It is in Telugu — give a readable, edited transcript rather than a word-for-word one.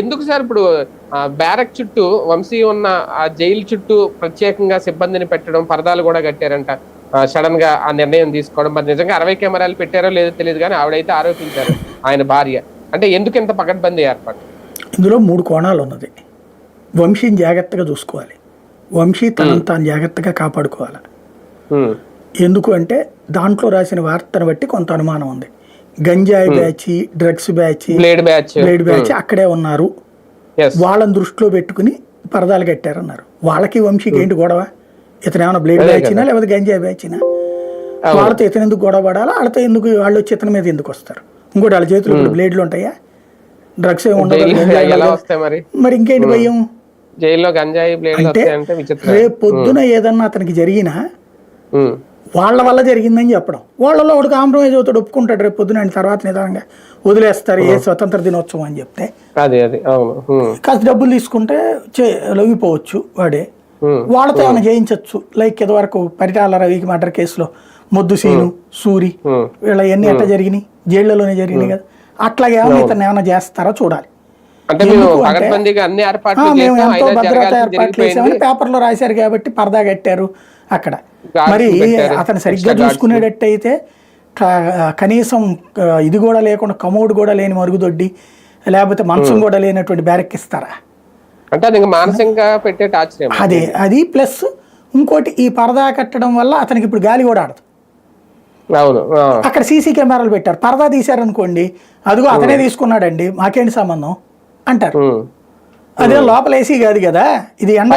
ఎందుకు సార్ ఇప్పుడు బ్యారక్ చుట్టూ వంశీ ఉన్న ఆ జైలు చుట్టూ ప్రత్యేకంగా సిబ్బందిని పెట్టడం, పరదాలు కూడా కట్టారంట. సడన్ గా ఆ నిర్ణయం తీసుకోవడం, మరి నిజంగా 60 కెమెరాలు పెట్టారో లేదో తెలియదు కానీ ఆవిడైతే ఆరోపించారు ఆయన భార్య. అంటే ఎందుకు ఇంత పకడ్బందీ ఏర్పాటు? ఇందులో 3 కోణాలు ఉన్నది. వంశీని జాగ్రత్తగా చూసుకోవాలి, వంశీ తనను తాను జాగ్రత్తగా కాపాడుకోవాలి. ఎందుకు అంటే దాంట్లో రాసిన వార్తను బట్టి కొంత అనుమానం ఉంది. గంజాయి batch, drugs batch, blade batch అక్కడే ఉన్నారు, వాళ్ళని దృష్టిలో పెట్టుకుని పరదాలు కట్టారన్నారు. వాళ్ళకి వంశీకి ఏంటి గొడవ? ఇతను ఏమైనా బ్లేడ్ బ్యాచినా లేకపోతే గంజాయి బ్యాచినా? వాళ్ళతో ఇతను ఎందుకు గొడవ పడాలా? వాళ్ళతో ఎందుకు వాళ్ళు వచ్చి ఇతని మీద ఎందుకు వస్తారు? ఇంకోటి వాళ్ళ చేతులు ఇప్పుడు బ్లేడ్లు ఉంటాయా? డ్రగ్స్ ఏమి ఉండదు మరి ఇంకేంటి భయం? అంటే రేపు పొద్దున ఏదన్నా అతనికి జరిగినా వాళ్ళ వల్ల జరిగిందని చెప్పడం, వాళ్ళలో ఒకటి కాంప్రమైజ్ అవుతాడు, ఒప్పుకుంటాడు. రేపు పొద్దున ఆయన తర్వాత నిదానంగా వదిలేస్తారు ఏ స్వతంత్ర దినోత్సవం అని చెప్తే. కాస్త డబ్బులు తీసుకుంటే లొంగిపోవచ్చు వాడే. వాళ్ళతో ఏమైనా చేయించవచ్చు. లైక్ ఇదివరకు పరిటాల రవికి మర్డర్ కేసులో మొద్దు సీను, సూరి వీళ్ళ ఎన్ని ఎట్లా జరిగినాయి, జైళ్లలోనే జరిగినాయి కదా. అట్లాగే ఏమైనా ఇతను ఏమైనా చేస్తారో చూడాలి. మేము ఎంతో భద్రతా ఏర్పాట్లు చేసామని పేపర్లో రాశారు కాబట్టి పరదా కట్టారు అక్కడ. మరి అతను సరిగ్గా చూసుకునేటట్టయితే కనీసం ఇది కూడా లేకుండా కమోడ్ కూడా లేని మరుగుదొడ్డి, లేకపోతే మంచం కూడా లేనటువంటి బ్యారెక్ ఇస్తారా? అదే అది ప్లస్ ఇంకోటి, ఈ పరదా కట్టడం వల్ల అతనికి ఇప్పుడు గాలి కూడా ఆడదు. అక్కడ సీసీ కెమెరాలు పెట్టారు, పరదా తీశారనుకోండి, అదిగో అతనే తీసుకున్నాడండి మాకేంటి సంబంధం అంటారు. అదే లోపల ఏసీ కాదు కదా, ఇది ఎండ.